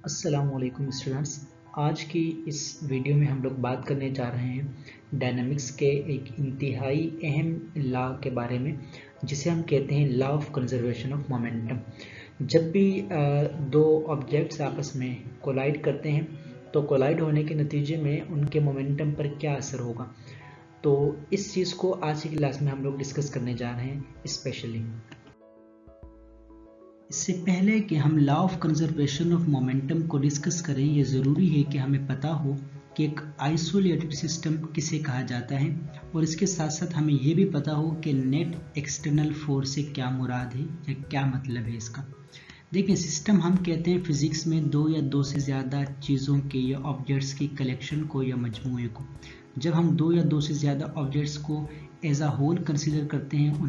अस्सलामुअलैकुम स्टूडेंट्स। आज की इस वीडियो में हम लोग बात करने जा रहे हैं डायनामिक्स के एक इंतहाई अहम लॉ के बारे में, जिसे हम कहते हैं law of conservation of momentum. जब भी दो ऑब्जेक्ट्स आपस में कोलाइड करते हैं तो कोलाइड होने के नतीजे में उनके मोमेंटम पर क्या असर होगा, तो इस चीज़ को आज की क्लास में हम लोग डिस्कस करने जा रहे हैं स्पेशली। इससे पहले कि हम law of conservation of momentum को डिस्कस करें, ये ज़रूरी है कि हमें पता हो कि एक आइसोलेटेड सिस्टम किसे कहा जाता है, और इसके साथ साथ हमें ये भी पता हो कि नेट एक्सटर्नल फोर्स से क्या मुराद है या क्या मतलब है इसका। देखिए, सिस्टम हम कहते हैं फिजिक्स में दो या दो से ज़्यादा चीज़ों के या ऑब्जेक्ट्स की कलेक्शन को या मजमूए को। जब हम दो या दो से ज़्यादा ऑब्जेक्ट्स को एज अ होल कंसीडर करते हैं,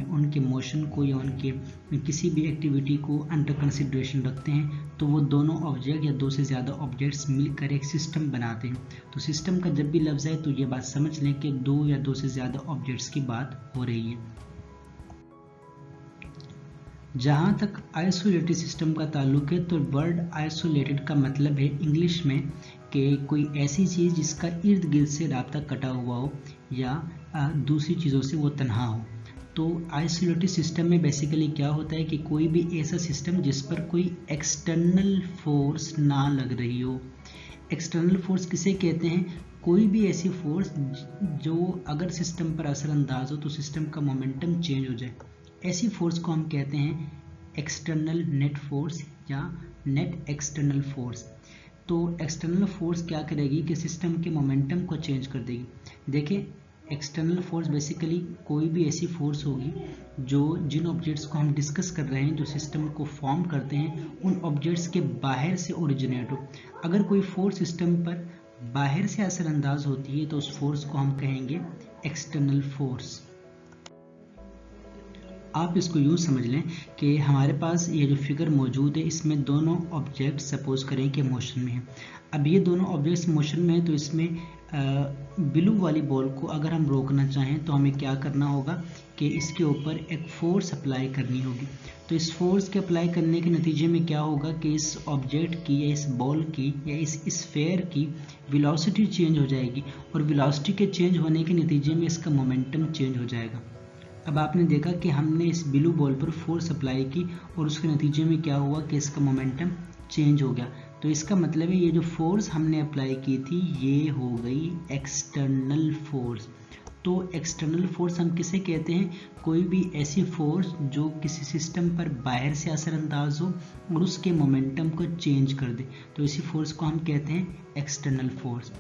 उनके मोशन को या उनके किसी भी एक्टिविटी को अंडर कंसिडरेशन रखते हैं, तो वो दोनों ऑब्जेक्ट या दो से ज़्यादा ऑब्जेक्ट्स मिलकर एक सिस्टम बनाते हैं। तो सिस्टम का जब भी लफ्ज़ है तो ये बात समझ लें कि दो या दो से ज़्यादा ऑब्जेक्ट्स की बात हो रही है। जहाँ तक आइसोलेटेड सिस्टम का ताल्लुक है, तो वर्ड आइसोलेटेड का मतलब है इंग्लिश में कि कोई ऐसी चीज़ जिसका इर्द गिर्द से राब्ता कटा हुआ हो या दूसरी चीज़ों से वो तन्हा हो। तो आइसोलेटेड सिस्टम में बेसिकली क्या होता है कि कोई भी ऐसा सिस्टम जिस पर कोई एक्सटर्नल फोर्स ना लग रही हो। एक्सटर्नल फोर्स किसे कहते हैं? कोई भी ऐसी फोर्स जो अगर सिस्टम पर असरअंदाज हो तो सिस्टम का मोमेंटम चेंज हो जाए, ऐसी फोर्स को हम कहते हैं एक्सटर्नल नेट फोर्स या नेट एक्सटर्नल फोर्स। तो एक्सटर्नल फोर्स क्या करेगी कि सिस्टम के मोमेंटम को चेंज कर देगी। देखिए, एक्सटर्नल फोर्स बेसिकली कोई भी ऐसी फोर्स होगी जो जिन ऑब्जेक्ट्स को हम डिस्कस कर रहे हैं, जो सिस्टम को फॉर्म करते हैं, उन ऑब्जेक्ट्स के बाहर से ओरिजिनेट हो। अगर कोई फोर्स सिस्टम पर बाहर से असरअंदाज होती है तो उस फोर्स को हम कहेंगे एक्सटर्नल फोर्स। आप इसको यूँ समझ लें कि हमारे पास ये जो फिगर मौजूद है, इसमें दोनों ऑब्जेक्ट सपोज करें कि मोशन में है। अब ये दोनों ऑब्जेक्ट्स मोशन में है, तो इसमें ब्लू वाली बॉल को अगर हम रोकना चाहें तो हमें क्या करना होगा कि इसके ऊपर एक फोर्स अप्लाई करनी होगी। तो इस फोर्स के अप्लाई करने के नतीजे में क्या होगा कि इस ऑब्जेक्ट की या इस बॉल की या इस स्फेयर की वेलोसिटी चेंज हो जाएगी, और वेलोसिटी के चेंज होने के नतीजे में इसका मोमेंटम चेंज हो जाएगा। अब आपने देखा कि हमने इस ब्लू बॉल पर फोर्स अप्लाई की और उसके नतीजे में क्या हुआ कि इसका मोमेंटम चेंज हो गया। तो इसका मतलब है ये जो फोर्स हमने अप्लाई की थी ये हो गई एक्सटर्नल फोर्स। तो एक्सटर्नल फोर्स हम किसे कहते हैं? कोई भी ऐसी फोर्स जो किसी सिस्टम पर बाहर से असरअंदाज हो और उसके मोमेंटम को चेंज कर दे, तो इसी फोर्स को हम कहते हैं एक्सटर्नल फोर्स।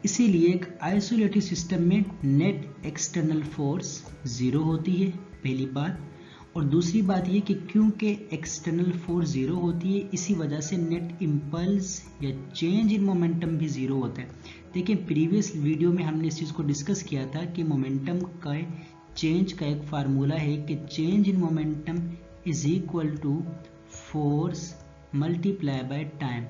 इसीलिए एक आइसोलेटेड सिस्टम में नेट एक्सटर्नल फोर्स ज़ीरो होती है, पहली बात। और दूसरी बात ये कि क्योंकि एक्सटर्नल फोर्स ज़ीरो होती है, इसी वजह से नेट इम्पल्स या चेंज इन मोमेंटम भी ज़ीरो होता है। देखिए, प्रीवियस वीडियो में हमने इस चीज़ को डिस्कस किया था कि मोमेंटम का चेंज का एक फार्मूला है कि change in momentum is equal to force multiply by time.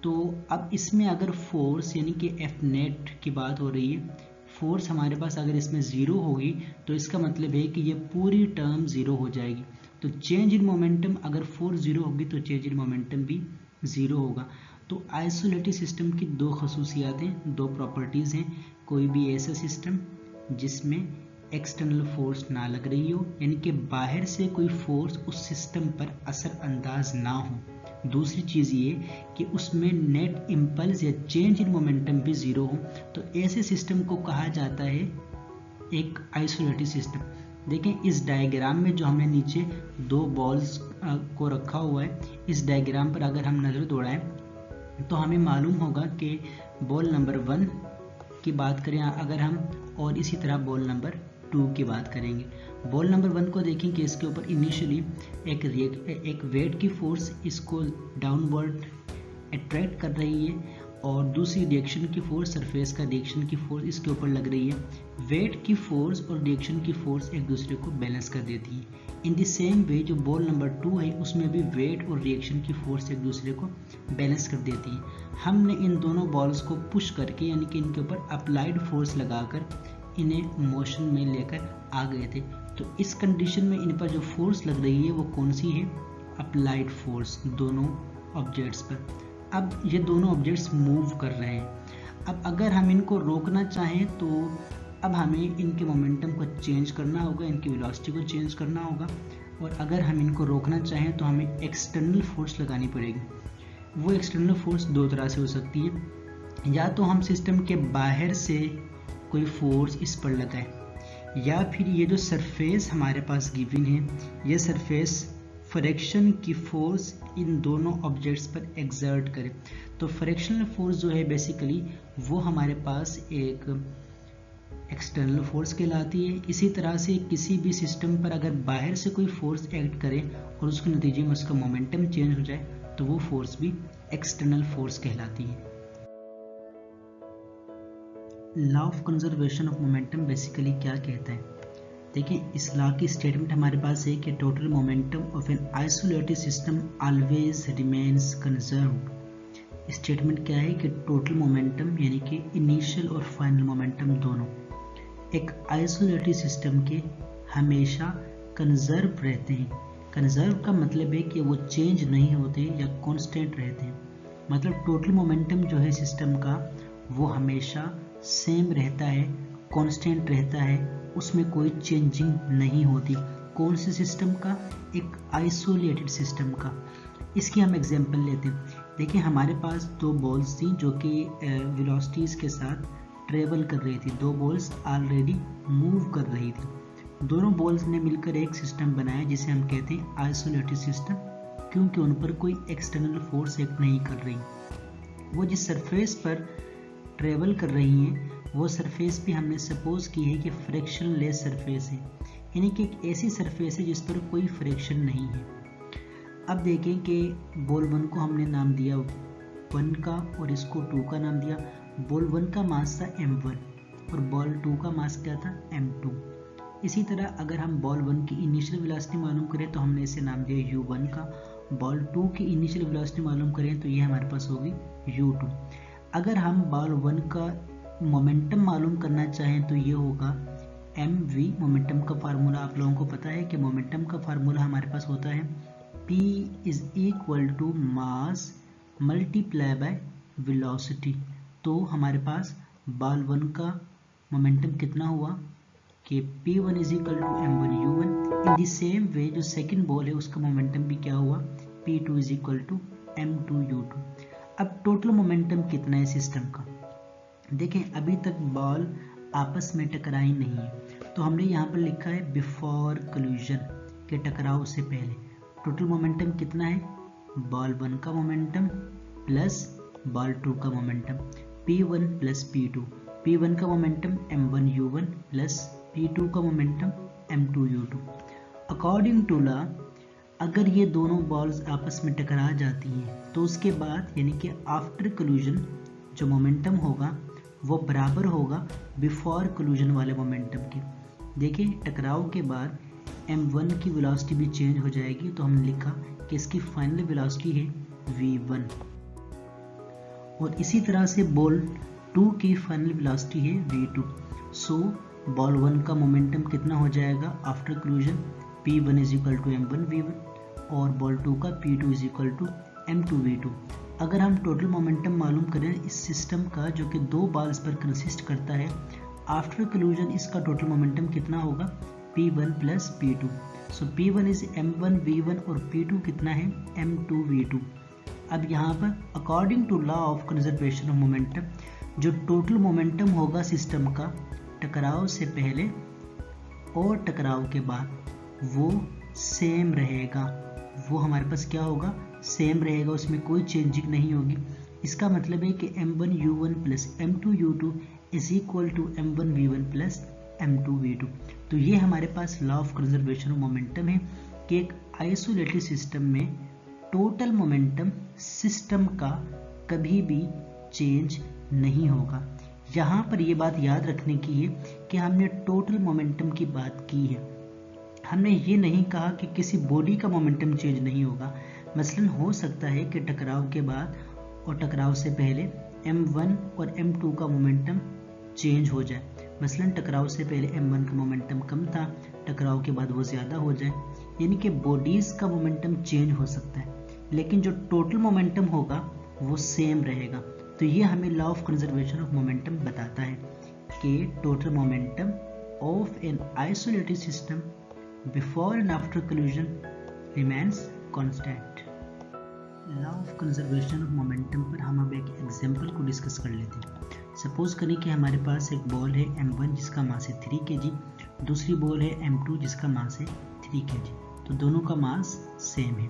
तो अब इसमें अगर फोर्स यानी कि एफ नेट की बात हो रही है, फोर्स हमारे पास अगर इसमें ज़ीरो होगी तो इसका मतलब है कि ये पूरी टर्म ज़ीरो हो जाएगी। तो चेंज इन मोमेंटम, अगर फोर्स ज़ीरो होगी तो चेंज इन मोमेंटम भी ज़ीरो होगा। तो आइसोलेटेड सिस्टम की दो खसूसियातें, दो प्रॉपर्टीज़ हैं। कोई भी ऐसा सिस्टम जिसमें एक्सटर्नल फोर्स ना लग रही हो, यानी कि बाहर से कोई फोर्स उस सिस्टम पर असरअंदाज ना हो। दूसरी चीज़ ये कि उसमें नेट इम्पल्स या चेंज इन मोमेंटम भी ज़ीरो हो, तो ऐसे सिस्टम को कहा जाता है एक आइसोलेटेड सिस्टम। देखें, इस डायग्राम में जो हमने नीचे दो बॉल्स को रखा हुआ है, इस डायग्राम पर अगर हम नज़र दौड़ाएं तो हमें मालूम होगा कि बॉल नंबर 1 की बात करें अगर हम, और इसी तरह बॉल नंबर 2 की बात करेंगे। बॉल नंबर 1 को देखें कि इसके ऊपर इनिशियली एक वेट की फोर्स इसको डाउनवर्ड अट्रैक्ट कर रही है, और दूसरी रिएक्शन की फोर्स, सरफेस का रिएक्शन की फोर्स इसके ऊपर लग रही है। वेट की फोर्स और रिएक्शन की फोर्स एक दूसरे को बैलेंस कर देती है। इन द सेम वे जो बॉल नंबर 2 है उसमें भी वेट और रिएक्शन की फोर्स एक दूसरे को बैलेंस कर देती है। हमने इन दोनों बॉल्स को पुश करके यानी कि इनके ऊपर अप्लाइड फोर्स लगाकर इन्हें मोशन में लेकर आ गए थे। तो इस कंडीशन में इन पर जो फोर्स लग रही है वो कौन सी है? Applied force. दोनों ऑब्जेक्ट्स पर। अब ये दोनों ऑब्जेक्ट्स मूव कर रहे हैं। अब अगर हम इनको रोकना चाहें तो अब हमें इनके मोमेंटम को चेंज करना होगा, इनकी वेलोसिटी को चेंज करना होगा। और अगर हम इनको रोकना चाहें तो हमें एक्सटर्नल फोर्स लगानी पड़ेगी। वो एक्सटर्नल फोर्स दो तरह से हो सकती है, या तो हम सिस्टम के बाहर से कोई फोर्स इस पर लगाएं, या फिर ये जो सरफेस हमारे पास गिवन है, ये सरफेस फ्रिक्शन की फोर्स इन दोनों ऑब्जेक्ट्स पर एक्सर्ट करे। तो फ्रिक्शनल फोर्स जो है बेसिकली वो हमारे पास एक एक्सटर्नल फोर्स कहलाती है। इसी तरह से किसी भी सिस्टम पर अगर बाहर से कोई फोर्स एक्ट करे और उसके नतीजे में उसका मोमेंटम चेंज हो जाए तो वो फोर्स भी एक्सटर्नल फोर्स कहलाती है। Law of conservation of momentum basically क्या कहता है? देखिए, इस लॉ की स्टेटमेंट हमारे पास है कि total momentum of an isolated system always remains conserved. Statement क्या है कि टोटल मोमेंटम यानी कि इनिशियल और फाइनल मोमेंटम दोनों एक आइसोलेटेड सिस्टम के हमेशा कंजर्व रहते हैं। कंजर्व का मतलब है कि वो चेंज नहीं होते या कांस्टेंट रहते हैं। मतलब टोटल मोमेंटम जो है सिस्टम का वो हमेशा सेम रहता है, कांस्टेंट रहता है, उसमें कोई चेंजिंग नहीं होती। कौन से सिस्टम का? एक आइसोलेटेड सिस्टम का। इसकी हम एग्जांपल लेते हैं। देखिए, हमारे पास दो बॉल्स थी जो कि वेलोसिटीज के साथ ट्रेवल कर रही थी। दो बॉल्स ऑलरेडी मूव कर रही थी। दोनों बॉल्स ने मिलकर एक सिस्टम बनाया जिसे हम कहते हैं आइसोलेटेड सिस्टम, क्योंकि उन पर कोई एक्सटर्नल फोर्स एक्ट नहीं कर रही। वो जिस सरफेस पर ट्रेवल कर रही हैं वो सरफेस भी हमने सपोज की है कि फ्रिक्शनलेस सरफेस है, यानी कि एक ऐसी सरफेस है जिस पर कोई फ्रिक्शन नहीं है। अब देखें कि बॉल 1 को हमने नाम दिया 1 का और इसको 2 का नाम दिया। बॉल 1 का मास था m1 और बॉल 2 का मास क्या था? m2। इसी तरह अगर हम बॉल 1 की इनिशियल वेलोसिटी मालूम करें तो हमने इसे नाम दिया u1 का। बॉल 2 की इनिशियल वेलोसिटी मालूम करें तो ये हमारे पास होगी u2। अगर हम बॉल 1 का मोमेंटम मालूम करना चाहें तो ये होगा mv। मोमेंटम का फार्मूला आप लोगों को पता है कि मोमेंटम का फार्मूला हमारे पास होता है p = mass multiply by velocity. तो हमारे पास बॉल 1 का मोमेंटम कितना हुआ कि p1 = m1u1। In the same way जो सेकंड बॉल है उसका मोमेंटम भी क्या हुआ? p2 = m2u2। अब टोटल मोमेंटम कितना है सिस्टम का? देखें, अभी तक बॉल आपस में टकराई नहीं है, तो हमने यहाँ पर लिखा है बिफोर कोलिजन, के टकराव से पहले। टोटल मोमेंटम कितना है? बॉल 1 का मोमेंटम प्लस बॉल 2 का momentum, p1 plus p2। p1 का मोमेंटम m1u1 प्लस p2 का momentum m2u2। According to law, अगर ये दोनों बॉल्स आपस में टकरा जाती हैं तो उसके बाद यानी कि आफ्टर कोलिजन जो मोमेंटम होगा वो बराबर होगा बिफोर कोलिजन वाले मोमेंटम के। देखिए, टकराव के बाद m1 की वेलोसिटी भी चेंज हो जाएगी, तो हमने लिखा कि इसकी फाइनल वेलोसिटी है v1। और इसी तरह से बॉल 2 की फाइनल वेलोसिटी है v2। सो बॉल 1 का मोमेंटम कितना हो जाएगा आफ्टर कोलिजन? p1 = m1v1 और बॉल 2 का p2 = m2v2। अगर हम टोटल मोमेंटम मालूम करें इस सिस्टम का जो कि दो बॉल्स पर कंसिस्ट करता है, आफ्टर कोलिजन इसका टोटल मोमेंटम कितना होगा? p1 plus p2। सो p1 = m1v1 और p2 कितना है? m2v2। अब यहाँ पर according to law of conservation of momentum जो टोटल मोमेंटम होगा सिस्टम का टकराव से पहले और टकराव के बाद वो सेम रहेगा। वो हमारे पास क्या होगा? सेम रहेगा, उसमें कोई चेंजिंग नहीं होगी। इसका मतलब है कि m1u1 plus m2u2 = m1v1 plus m2v2। तो ये हमारे पास law of conservation of momentum है कि एक आइसोलेटेड सिस्टम में टोटल मोमेंटम सिस्टम का कभी भी चेंज नहीं होगा। यहाँ पर ये बात याद रखने की है कि हमने टोटल मोमेंटम की बात की है, हमने ये नहीं कहा कि किसी बॉडी का मोमेंटम चेंज नहीं होगा। मसलन हो सकता है कि टकराव के बाद और टकराव से पहले m1 और m2 का मोमेंटम चेंज हो जाए। मसलन टकराव से पहले m1 का मोमेंटम कम था, टकराव के बाद वो ज़्यादा हो जाए, यानी कि बॉडीज़ का मोमेंटम चेंज हो सकता है। लेकिन जो टोटल मोमेंटम होगा वो सेम रहेगा। तो ये हमें law of conservation of momentum बताता है कि total momentum of an isolated system before and after collision remains constant. Law of conservation of momentum पर हम अब एक एग्जांपल को डिस्कस कर लेते हैं। सपोज करें कि हमारे पास एक बॉल है m1 जिसका मास है 3 kg, दूसरी बॉल है m2 जिसका मास है 3 kg। तो दोनों का मास सेम है।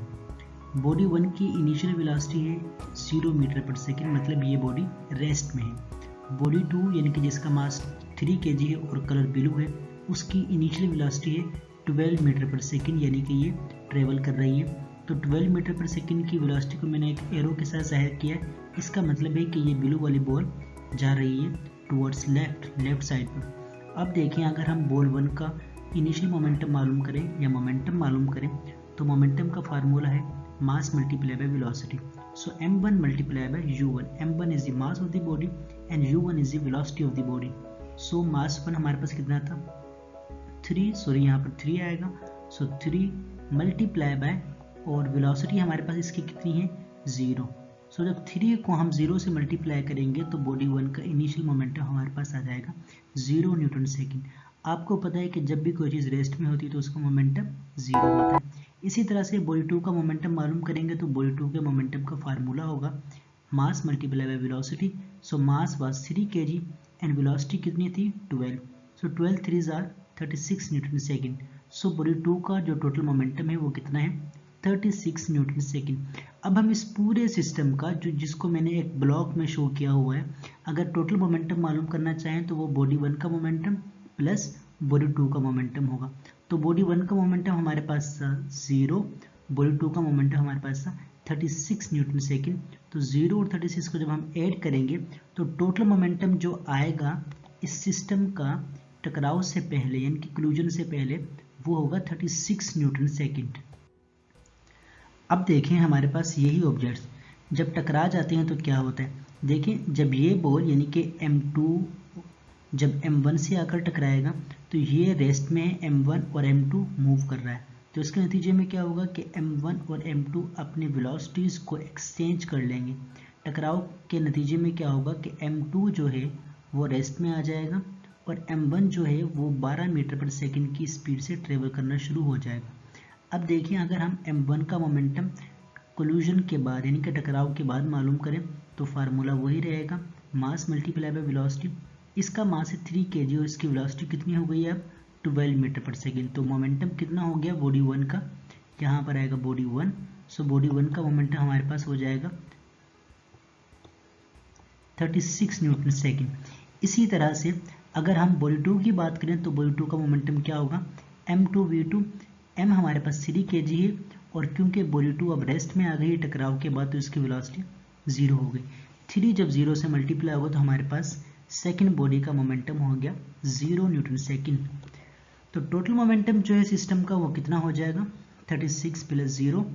बॉडी 1 की इनिशियल वेलोसिटी है 0 मीटर पर सेकेंड, मतलब ये बॉडी रेस्ट में है। बॉडी 2 यानी कि जिसका मास 3 kg है और कलर ब्लू है, उसकी इनिशियल वेलोसिटी है 12 मीटर पर सेकेंड, यानी कि ये ट्रेवल कर रही है। तो 12 मीटर पर सेकेंड की वेलोसिटी को मैंने एक एरो के साथ जाहिर किया है। इसका मतलब है कि ये ब्लू वाली बॉल जा रही है टुवर्ड्स लेफ्ट साइड पर। अब देखें, अगर हम बॉल 1 का इनिशियल मोमेंटम मालूम करें या मोमेंटम मालूम करें, तो मोमेंटम का फार्मूला है mass multiply by velocity. So m1 multiply by u1। m1 is the mass of the body and u1 is the velocity of the body. So mass 1 हमारे पास कितना था 3, सॉरी यहाँ पर 3 आएगा। सो 3 मल्टीप्लाई बाय, और velocity हमारे पास इसकी कितनी है 0। सो जब 3 को हम 0 से मल्टीप्लाई करेंगे तो बॉडी 1 का इनिशियल मोमेंटम हमारे पास आ जाएगा 0 न्यूटन सेकेंड। आपको पता है कि जब भी कोई चीज़ रेस्ट में होती है तो उसका मोमेंटम 0 होता है। इसी तरह से बॉडी 2 का मोमेंटम मालूम करेंगे तो बॉडी 2 के मोमेंटम का फार्मूला होगा mass multiply by velocity. So mass was 3 kg and velocity कितनी थी 12। So 12 3s are 36 newton second. So body 2 का जो टोटल मोमेंटम है वो कितना है 36 न्यूटन सेकेंड। अब हम इस पूरे सिस्टम का जिसको मैंने एक ब्लॉक में शो किया हुआ है, अगर टोटल मोमेंटम मालूम करना चाहें तो वो बॉडी 1 का मोमेंटम प्लस बॉडी 2 का मोमेंटम होगा। तो बॉडी 1 का मोमेंटम हमारे पास 0, बॉडी 2 का मोमेंटम हमारे पास 36 न्यूटन सेकेंड। तो 0 और 36 को जब हम ऐड करेंगे तो टोटल मोमेंटम जो आएगा इस सिस्टम का टकराव से पहले यानी कि कोलिजन से पहले वो होगा 36 न्यूटन सेकेंड। अब देखें, हमारे पास यही ऑब्जेक्ट्स जब टकरा जाते हैं तो क्या होता है। देखें, जब ये बॉल यानी कि m2 जब m1 से आकर टकराएगा तो ये रेस्ट में m1 और m2 मूव कर रहा है। तो इसके नतीजे में क्या होगा कि m1 और m2 अपनी वेलोसिटीज़ को एक्सचेंज कर लेंगे। टकराव के नतीजे में क्या होगा कि m2 जो है वो रेस्ट में आ जाएगा और m1 जो है वो 12 मीटर पर सेकेंड की स्पीड से ट्रेवल करना शुरू हो जाएगा। अब देखिए, अगर हम m1 का मोमेंटम कोलिजन के बाद यानी कि टकराव के बाद मालूम करें तो फार्मूला वही रहेगा मास मल्टीप्लाई बाय वेलोसिटी। इसका मास है 3 kg और इसकी वेलोसिटी कितनी हो गई है अब 12 मीटर पर सेकेंड। तो मोमेंटम कितना हो गया बॉडी 1 का, यहाँ पर आएगा बॉडी 1। सो बॉडी 1 का मोमेंटम हमारे पास हो जाएगा 36 न्यूटन सेकेंड। इसी तरह से अगर हम बॉडी 2 की बात करें तो बॉडी 2 का मोमेंटम क्या होगा m2v2। m हमारे पास 3 kg है और क्योंकि बॉडी 2 अब रेस्ट में आ गई टकराव के बाद तो इसकी वेलोसिटी 0 हो गई। 3 जब 0 से मल्टीप्लाई होगा तो हमारे पास सेकेंड बॉडी का मोमेंटम हो गया 0 न्यूटन सेकेंड। तो टोटल मोमेंटम जो है सिस्टम का वो कितना हो जाएगा 36 प्लस 0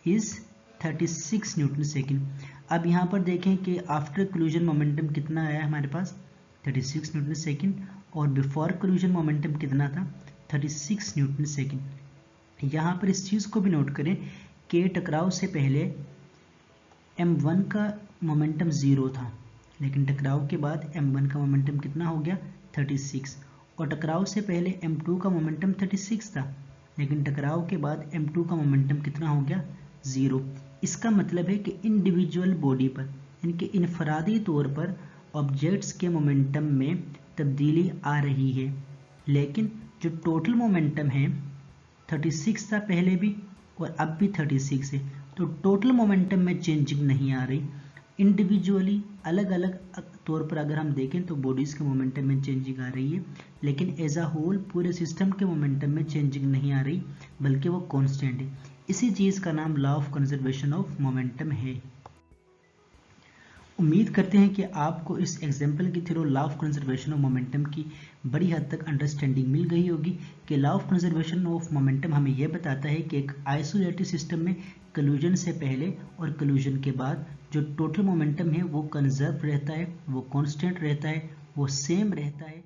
इज 36 न्यूटन सेकेंड। अब यहाँ पर देखें कि आफ्टर कोलिजन मोमेंटम कितना आया हमारे पास 36 न्यूटन सेकेंड और बिफोर कोलिजन मोमेंटम कितना था 36 न्यूटन सेकेंड। यहाँ पर इस चीज़ को भी नोट करें कि टकराव से पहले m1 का मोमेंटम 0 था, लेकिन टकराव के बाद m1 का मोमेंटम कितना हो गया 36, और टकराव से पहले m2 का मोमेंटम 36 था, लेकिन टकराव के बाद m2 का मोमेंटम कितना हो गया 0। इसका मतलब है कि इंडिविजुअल बॉडी पर यानी कि इनफरादी तौर पर ऑब्जेक्ट्स के मोमेंटम में तब्दीली आ रही है, लेकिन जो टोटल मोमेंटम है 36 था पहले भी और अब भी 36 है, तो टोटल मोमेंटम में चेंजिंग नहीं आ रही। इंडिविजुअली अलग अलग तौर पर अगर हम देखें तो बॉडीज़ के मोमेंटम में चेंजिंग आ रही है, लेकिन एज अ होल पूरे सिस्टम के मोमेंटम में चेंजिंग नहीं आ रही, बल्कि वो कांस्टेंट है। इसी चीज़ का नाम law of conservation of momentum है। उम्मीद करते हैं कि आपको इस एग्जाम्पल के through law of conservation of momentum की बड़ी हद तक अंडरस्टैंडिंग मिल गई होगी कि law of conservation of momentum हमें यह बताता है कि एक आइसोलेटेड सिस्टम में कोलिजन से पहले और कोलिजन के बाद जो टोटल मोमेंटम है वो कंजर्व रहता है, वो कांस्टेंट रहता है, वो सेम रहता है।